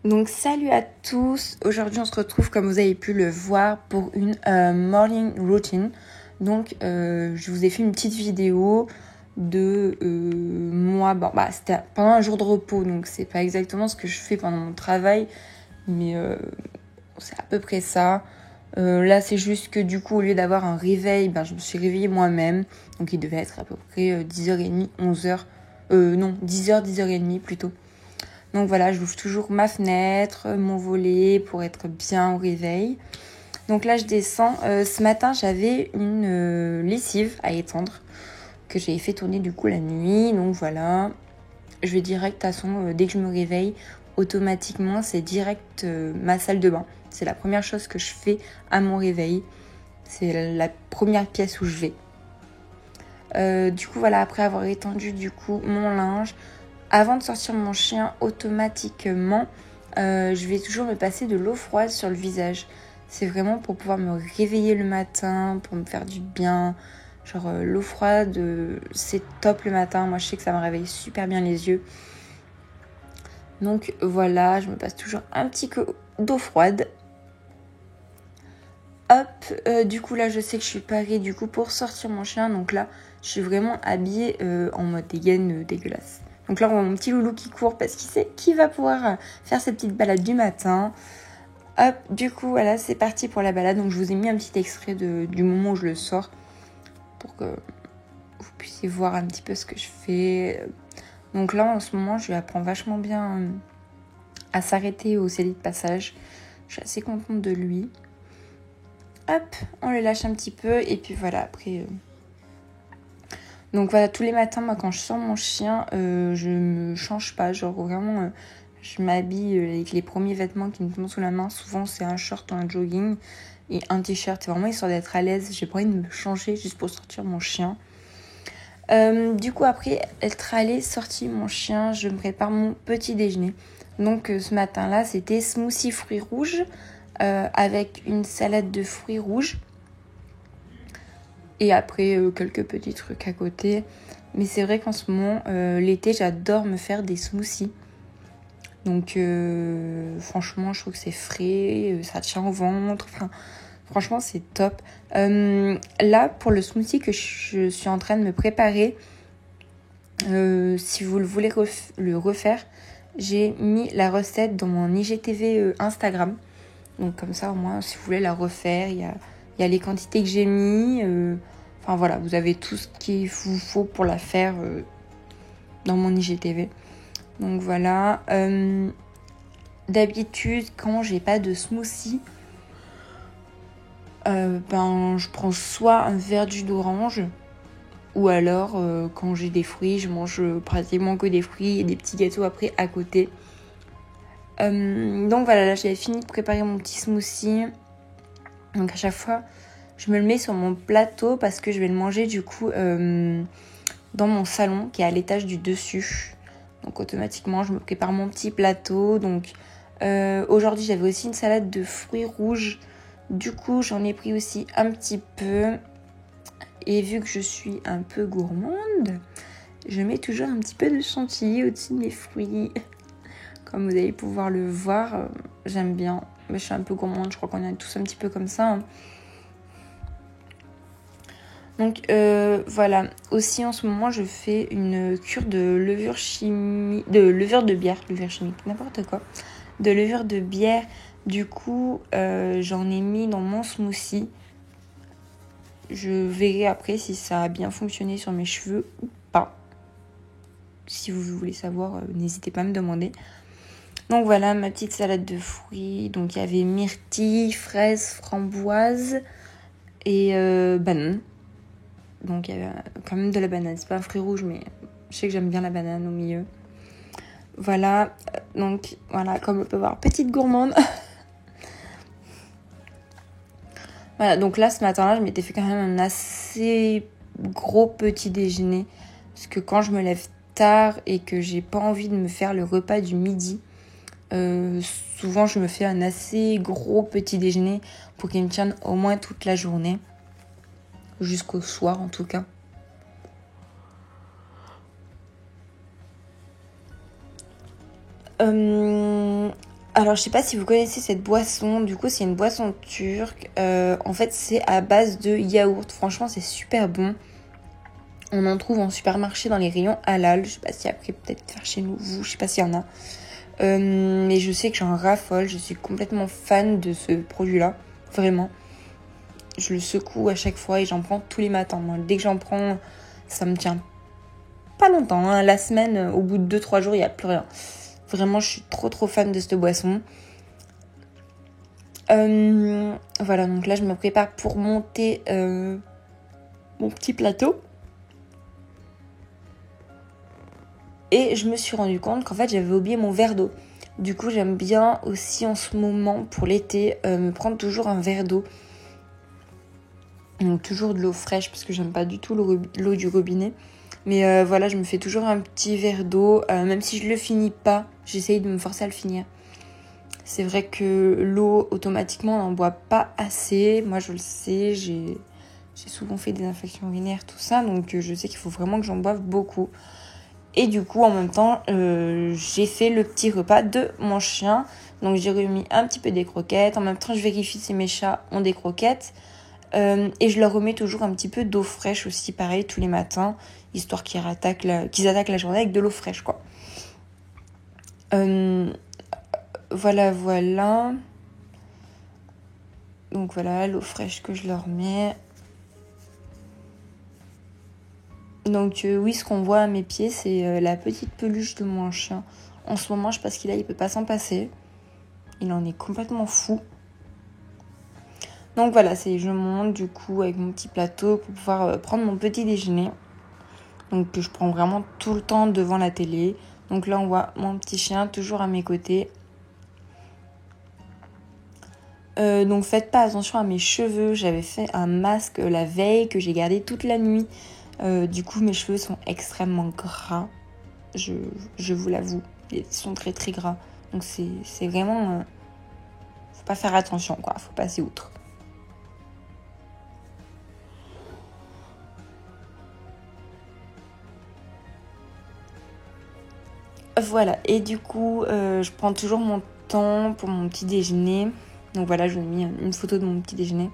Donc salut à tous, aujourd'hui on se retrouve comme vous avez pu le voir pour une morning routine. Donc je vous ai fait une petite vidéo de moi, c'était pendant un jour de repos, donc c'est pas exactement ce que je fais pendant mon travail, mais c'est à peu près ça. Là c'est juste que du coup au lieu d'avoir un réveil, je me suis réveillée moi-même, donc il devait être à peu près 10h30, 11h, non 10h, 10h30 plutôt. Donc voilà, j'ouvre toujours ma fenêtre, mon volet pour être bien au réveil. Donc là, je descends. Ce matin, j'avais une lessive à étendre que j'avais fait tourner du coup la nuit. Donc voilà, je vais direct, de toute façon, dès que je me réveille, automatiquement, c'est direct ma salle de bain. C'est la première chose que je fais à mon réveil. C'est la première pièce où je vais. Du coup, voilà, après avoir étendu du coup mon linge, avant de sortir mon chien, automatiquement, je vais toujours me passer de l'eau froide sur le visage. C'est vraiment pour pouvoir me réveiller le matin, pour me faire du bien. Genre l'eau froide, c'est top le matin. Moi, je sais que ça me réveille super bien les yeux. Donc voilà, je me passe toujours un petit coup d'eau froide. Hop, du coup là, je sais que je suis parée du coup pour sortir mon chien. Donc là, je suis vraiment habillée en mode dégaine dégueulasse. Donc là, on voit mon petit loulou qui court parce qu'il sait qu'il va pouvoir faire ses petites balades du matin. Hop, du coup, voilà, c'est parti pour la balade. Donc je vous ai mis un petit extrait du moment où je le sors pour que vous puissiez voir un petit peu ce que je fais. Donc là, en ce moment, je lui apprends vachement bien à s'arrêter au CELI de passage. Je suis assez contente de lui. Hop, on le lâche un petit peu et puis voilà, après... Donc voilà, tous les matins, moi, quand je sors mon chien, je me change pas. Genre vraiment, je m'habille avec les premiers vêtements qui me tombent sous la main. Souvent, c'est un short, un jogging et un t-shirt. C'est vraiment histoire d'être à l'aise. J'ai pas envie de me changer juste pour sortir mon chien. Du coup, après être allée sortir mon chien, je me prépare mon petit déjeuner. Donc ce matin-là, c'était smoothie fruits rouges avec une salade de fruits rouges. Et après, quelques petits trucs à côté. Mais c'est vrai qu'en ce moment, l'été, j'adore me faire des smoothies. Donc, franchement, je trouve que c'est frais, ça tient au ventre. Enfin, franchement, c'est top. Là, pour le smoothie que je suis en train de me préparer, si vous le voulez le refaire, j'ai mis la recette dans mon IGTV Instagram. Donc, comme ça, au moins, si vous voulez la refaire, il y a les quantités que j'ai mis. Enfin voilà, vous avez tout ce qu'il vous faut pour la faire dans mon IGTV. Donc voilà. D'habitude, quand j'ai pas de smoothie, je prends soit un verre de jus d'orange, ou alors quand j'ai des fruits, je mange pratiquement que des fruits et des petits gâteaux après à côté. Donc voilà, là j'avais fini de préparer mon petit smoothie. Donc à chaque fois, je me le mets sur mon plateau parce que je vais le manger du coup dans mon salon qui est à l'étage du dessus. Donc automatiquement, je me prépare mon petit plateau. Donc aujourd'hui, j'avais aussi une salade de fruits rouges. Du coup, j'en ai pris aussi un petit peu. Et vu que je suis un peu gourmande, je mets toujours un petit peu de chantilly au-dessus de mes fruits. Comme vous allez pouvoir le voir, j'aime bien. Mais je suis un peu gourmande, je crois qu'on est tous un petit peu comme ça. Hein. Donc voilà, aussi en ce moment je fais une cure de levure chimique, de levure de bière, levure chimique, n'importe quoi, de levure de bière. Du coup j'en ai mis dans mon smoothie. Je verrai après si ça a bien fonctionné sur mes cheveux ou pas. Si vous voulez savoir, n'hésitez pas à me demander. Donc voilà ma petite salade de fruits. Donc il y avait myrtille, fraises, framboises et banane. Donc il y avait quand même de la banane. C'est pas un fruit rouge, mais je sais que j'aime bien la banane au milieu. Voilà, donc voilà, comme on peut voir, petite gourmande. Voilà, donc là, ce matin-là, je m'étais fait quand même un assez gros petit déjeuner. Parce que quand je me lève tard et que j'ai pas envie de me faire le repas du midi, souvent je me fais un assez gros petit déjeuner pour qu'il me tienne au moins toute la journée. Jusqu'au soir en tout cas. Alors, je sais pas si vous connaissez cette boisson. Du coup, c'est une boisson turque. En fait, c'est à base de yaourt. Franchement, c'est super bon. On en trouve en supermarché dans les rayons halal. Je sais pas si après, peut-être faire chez nous, vous. Je sais pas s'il y en a. Mais je sais que j'en raffole. Je suis complètement fan de ce produit-là. Vraiment. Je le secoue à chaque fois et j'en prends tous les matins. Moi, dès que j'en prends, ça me tient pas longtemps. Hein. La semaine, au bout de 2-3 jours, il n'y a plus rien. Vraiment, je suis trop fan de cette boisson. Voilà, donc là, je me prépare pour monter mon petit plateau. Et je me suis rendu compte qu'en fait, j'avais oublié mon verre d'eau. Du coup, j'aime bien aussi en ce moment, pour l'été, me prendre toujours un verre d'eau. Donc toujours de l'eau fraîche, parce que j'aime pas du tout l'eau du robinet. Mais voilà, je me fais toujours un petit verre d'eau. Même si je le finis pas, j'essaye de me forcer à le finir. C'est vrai que l'eau, automatiquement, on n'en boit pas assez. Moi, je le sais, j'ai souvent fait des infections urinaires, tout ça. Donc, je sais qu'il faut vraiment que j'en boive beaucoup. Et du coup, en même temps, j'ai fait le petit repas de mon chien. Donc, j'ai remis un petit peu des croquettes. En même temps, je vérifie si mes chats ont des croquettes. Et je leur remets toujours un petit peu d'eau fraîche aussi, pareil, tous les matins. Histoire qu'ils attaquent la journée avec de l'eau fraîche, quoi. Voilà. Donc voilà, l'eau fraîche que je leur mets. Donc oui, ce qu'on voit à mes pieds, c'est la petite peluche de mon chien. En ce moment, je pense il peut pas s'en passer. Il en est complètement fou. Donc voilà, je monte du coup avec mon petit plateau pour pouvoir prendre mon petit déjeuner. Donc que je prends vraiment tout le temps devant la télé. Donc là, on voit mon petit chien toujours à mes côtés. Donc faites pas attention à mes cheveux. J'avais fait un masque la veille que j'ai gardé toute la nuit. Du coup, mes cheveux sont extrêmement gras. Je vous l'avoue. Ils sont très gras. Donc c'est vraiment... faut pas faire attention, quoi. Faut passer outre. Voilà. Et du coup, je prends toujours mon temps pour mon petit déjeuner. Donc voilà, je vous ai mis une photo de mon petit déjeuner.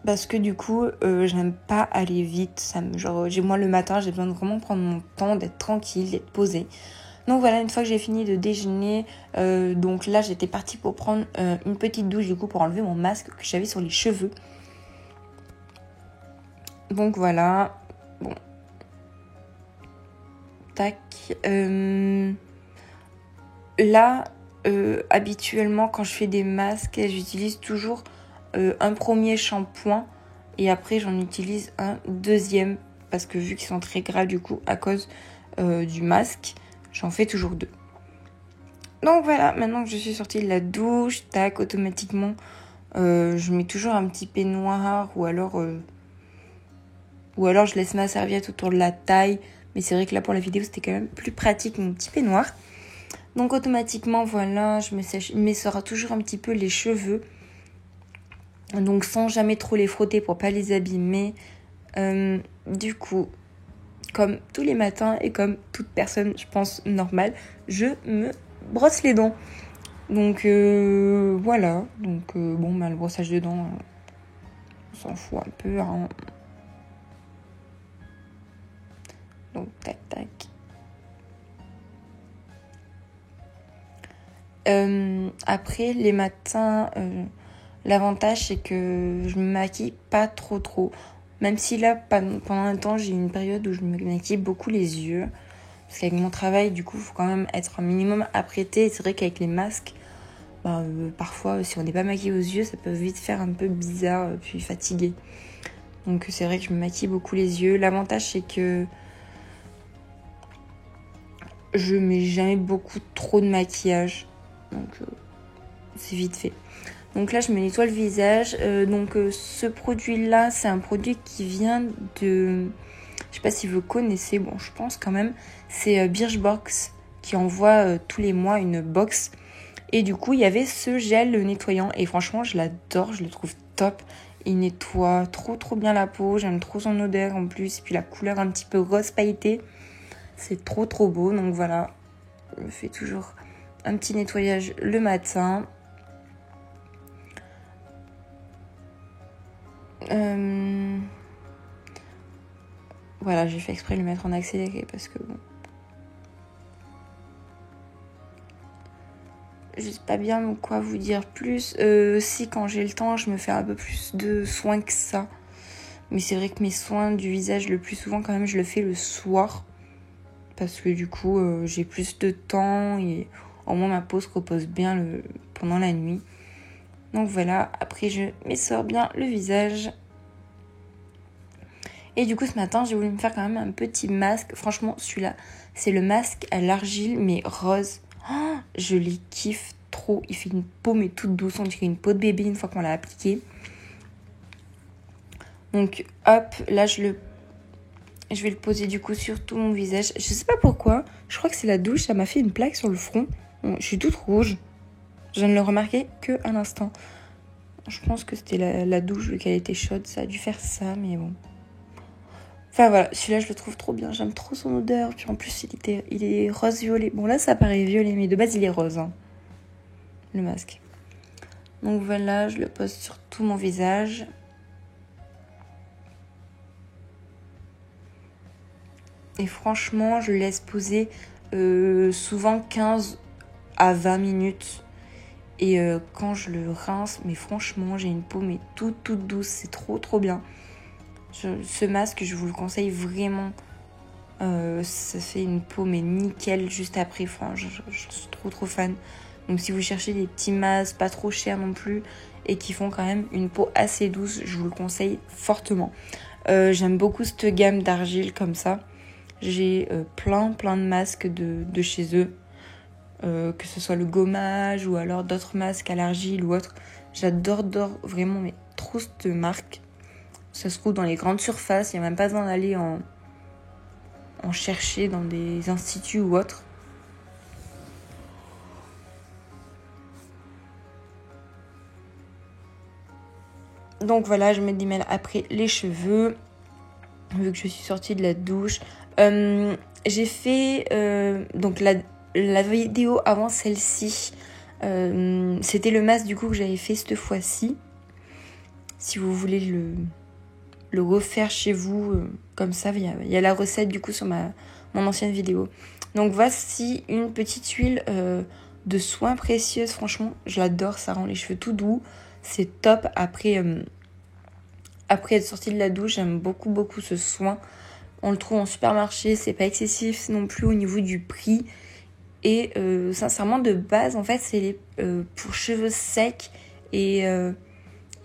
Parce que du coup, j'aime pas aller vite. Moi, le matin, j'ai besoin de vraiment prendre mon temps, d'être tranquille, d'être posée. Donc voilà, une fois que j'ai fini de déjeuner, donc là, j'étais partie pour prendre une petite douche, du coup, pour enlever mon masque que j'avais sur les cheveux. Donc voilà. Bon. Tac. Là, habituellement, quand je fais des masques, j'utilise toujours un premier shampoing et après j'en utilise un deuxième parce que vu qu'ils sont très gras du coup à cause du masque, j'en fais toujours 2. Donc voilà, maintenant que je suis sortie de la douche, tac, automatiquement je mets toujours un petit peignoir ou alors je laisse ma serviette autour de la taille, mais c'est vrai que là pour la vidéo c'était quand même plus pratique mon petit peignoir. Donc automatiquement voilà, je m'essorera toujours un petit peu les cheveux. Donc sans jamais trop les frotter pour pas les abîmer. Du coup, comme tous les matins et comme toute personne, je pense, normale, je me brosse les dents. Donc voilà. Donc le brossage de dents, on s'en fout un peu. Hein. Donc tac. Après, les matins... l'avantage, c'est que je me maquille pas trop. Même si là, pendant un temps, j'ai eu une période où je me maquille beaucoup les yeux. Parce qu'avec mon travail, du coup, il faut quand même être un minimum apprêté. Et c'est vrai qu'avec les masques, parfois, si on n'est pas maquillé aux yeux, ça peut vite faire un peu bizarre, puis fatigué. Donc c'est vrai que je me maquille beaucoup les yeux. L'avantage, c'est que je mets jamais beaucoup trop de maquillage. Donc c'est vite fait. Donc là, je me nettoie le visage. Ce produit-là, c'est un produit qui vient de... Je sais pas si vous connaissez, bon, je pense quand même. C'est Birchbox qui envoie tous les mois une box. Et du coup, il y avait ce gel nettoyant. Et franchement, je l'adore, je le trouve top. Il nettoie trop bien la peau. J'aime trop son odeur en plus. Et puis la couleur un petit peu rose pailleté. C'est trop beau. Donc voilà. je me fais toujours un petit nettoyage le matin. Voilà, j'ai fait exprès de le mettre en accéléré parce que bon. Je sais pas bien quoi vous dire plus. Si quand j'ai le temps, je me fais un peu plus de soins que ça. Mais c'est vrai que mes soins du visage, le plus souvent quand même, je le fais le soir. Parce que du coup, j'ai plus de temps et au moins ma peau se repose bien pendant la nuit. Donc voilà, après je m'essore bien le visage. Et du coup ce matin j'ai voulu me faire quand même un petit masque. Franchement celui-là c'est le masque à l'argile mais rose. Oh, je les kiffe trop. Il fait une peau mais toute douce. On dirait une peau de bébé une fois qu'on l'a appliqué. Donc hop, là je vais le poser du coup sur tout mon visage. Je sais pas pourquoi. Je crois que c'est la douche. Ça m'a fait une plaque sur le front. Bon, je suis toute rouge. Je viens de le remarquer qu'à l'instant. Je pense que c'était la douche vu qu'elle était chaude. Ça a dû faire ça mais bon. Enfin voilà, celui-là je le trouve trop bien, j'aime trop son odeur. Puis en plus il est rose-violet. Bon là ça paraît violet mais de base il est rose, hein, le masque. Donc voilà, je le pose sur tout mon visage. Et franchement je le laisse poser souvent 15 à 20 minutes. Et quand je le rince, mais franchement j'ai une peau mais toute douce, c'est trop bien. Ce masque je vous le conseille vraiment. Ça fait une peau mais nickel juste après. Enfin, je suis trop fan. Donc si vous cherchez des petits masques pas trop chers non plus et qui font quand même une peau assez douce, je vous le conseille fortement. J'aime beaucoup cette gamme d'argile comme ça. J'ai plein de masques de chez eux. Que ce soit le gommage ou alors d'autres masques à l'argile ou autre. J'adore vraiment mais trop cette marque. Ça se trouve dans les grandes surfaces. Il n'y a même pas besoin d'aller en chercher dans des instituts ou autres. Donc voilà, je me démêle après les cheveux, vu que je suis sortie de la douche. J'ai fait donc la vidéo avant celle-ci. C'était le masque du coup que j'avais fait cette fois-ci. Si vous voulez le refaire chez vous, comme ça, il y a la recette du coup sur mon ancienne vidéo. Donc voici une petite huile de soin précieuse. Franchement, je l'adore, ça rend les cheveux tout doux. C'est top. Après être sortie de la douche, j'aime beaucoup ce soin. On le trouve en supermarché, c'est pas excessif non plus au niveau du prix. Et sincèrement, de base, en fait, c'est pour cheveux secs et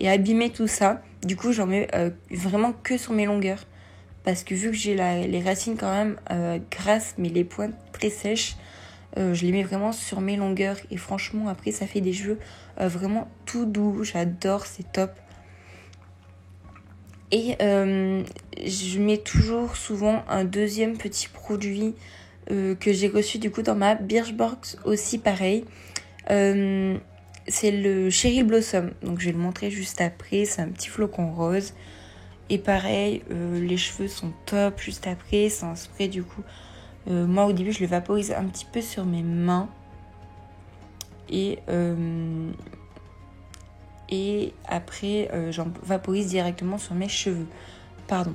abîmer tout ça. Du coup, j'en mets vraiment que sur mes longueurs. Parce que vu que j'ai les racines quand même grasses, mais les pointes très sèches, je les mets vraiment sur mes longueurs. Et franchement, après, ça fait des cheveux vraiment tout doux. J'adore, c'est top. Et je mets toujours souvent un deuxième petit produit que j'ai reçu du coup dans ma Birchbox aussi pareil. C'est le Cherry Blossom. Donc je vais le montrer juste après. C'est un petit flocon rose. Et pareil, les cheveux sont top juste après. C'est un spray du coup. Moi au début je le vaporise un petit peu sur mes mains. Et après j'en vaporise directement sur mes cheveux. Pardon.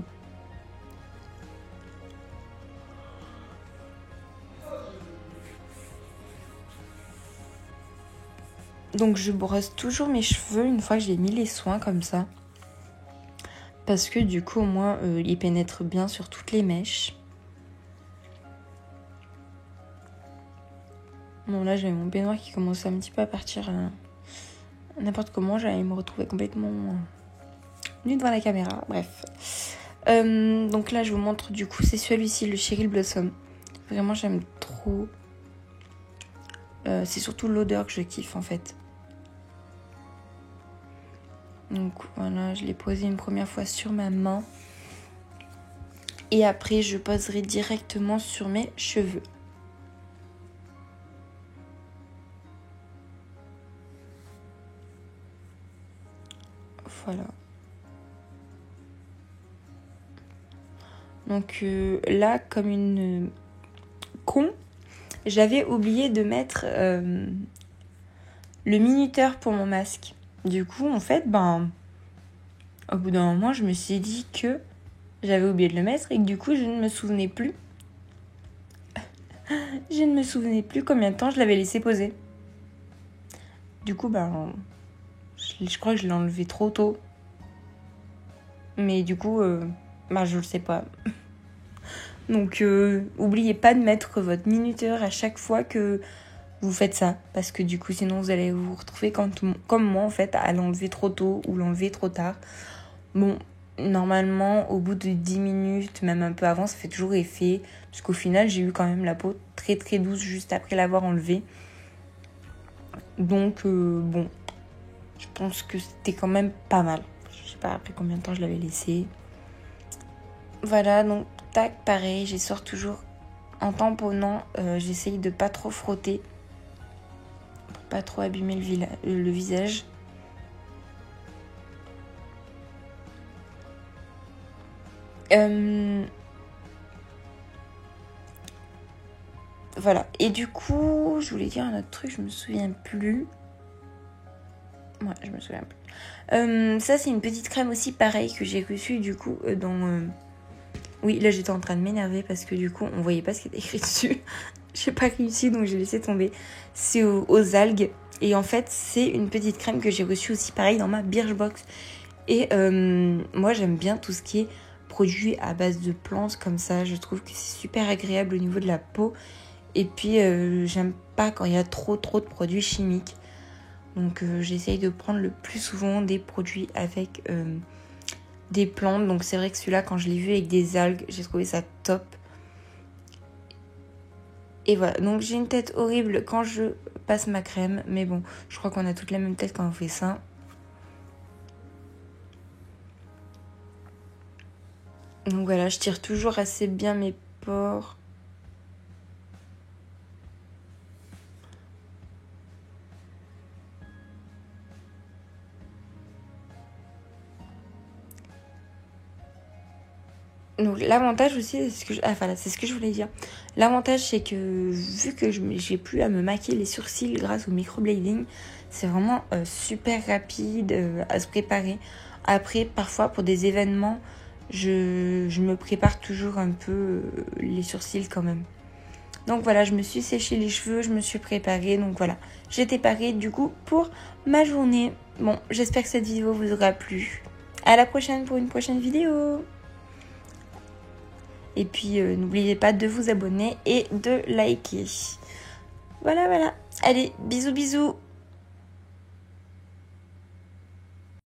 Donc je brosse toujours mes cheveux une fois que j'ai mis les soins comme ça. Parce que du coup au moins ils pénètrent bien sur toutes les mèches. Bon là j'avais mon peignoir qui commençait un petit peu à partir n'importe comment. J'allais me retrouver complètement nue devant la caméra. Bref. Donc là je vous montre du coup c'est celui-ci, le Cherry Blossom. Vraiment j'aime trop. C'est surtout l'odeur que je kiffe en fait. Donc voilà, je l'ai posé une première fois sur ma main. Et après, je poserai directement sur mes cheveux. Voilà. Donc là, comme une con, j'avais oublié de mettre le minuteur pour mon masque. Du coup, en fait, au bout d'un moment, je me suis dit que j'avais oublié de le mettre et que du coup, je ne me souvenais plus. Je ne me souvenais plus combien de temps je l'avais laissé poser. Du coup, je crois que je l'ai enlevé trop tôt. Mais du coup, je le sais pas. Donc, oubliez pas de mettre votre minuteur à chaque fois que vous faites ça. Parce que du coup, sinon, vous allez vous retrouver comme moi, en fait, à l'enlever trop tôt ou l'enlever trop tard. Bon, normalement, au bout de 10 minutes, même un peu avant, ça fait toujours effet. Parce qu'au final, j'ai eu quand même la peau très très douce juste après l'avoir enlevée. Donc, je pense que c'était quand même pas mal. Je sais pas après combien de temps je l'avais laissé. Voilà, donc tac, pareil, j'essore toujours en tamponnant. J'essaye de pas trop frotter pour pas trop abîmer le visage. Voilà, et du coup, je voulais dire un autre truc, je me souviens plus. Ouais, je me souviens plus. Ça, c'est une petite crème aussi, pareil, que j'ai reçue du coup dans... Oui, là, j'étais en train de m'énerver parce que du coup, on voyait pas ce qui était écrit dessus. J'ai pas réussi, donc j'ai laissé tomber. C'est aux algues. Et en fait, c'est une petite crème que j'ai reçue aussi, pareil, dans ma Birchbox. Et moi, j'aime bien tout ce qui est produit à base de plantes comme ça. Je trouve que c'est super agréable au niveau de la peau. Et puis, j'aime pas quand il y a trop de produits chimiques. Donc, j'essaye de prendre le plus souvent des produits avec des plantes. Donc, c'est vrai que celui-là, quand je l'ai vu avec des algues, j'ai trouvé ça top. Et voilà, donc j'ai une tête horrible quand je passe ma crème. Mais bon, je crois qu'on a toutes la même tête quand on fait ça. Donc voilà, je tire toujours assez bien mes pores. Donc l'avantage aussi, c'est ce que je voulais dire. L'avantage, c'est que vu que j'ai plus à me maquiller les sourcils grâce au microblading, c'est vraiment super rapide à se préparer. Après, parfois pour des événements, je me prépare toujours un peu les sourcils quand même. Donc voilà, je me suis séché les cheveux, je me suis préparée. Donc voilà, j'étais parée du coup pour ma journée. Bon, j'espère que cette vidéo vous aura plu. À la prochaine pour une prochaine vidéo. Et puis, n'oubliez pas de vous abonner et de liker. Voilà. Allez, bisous.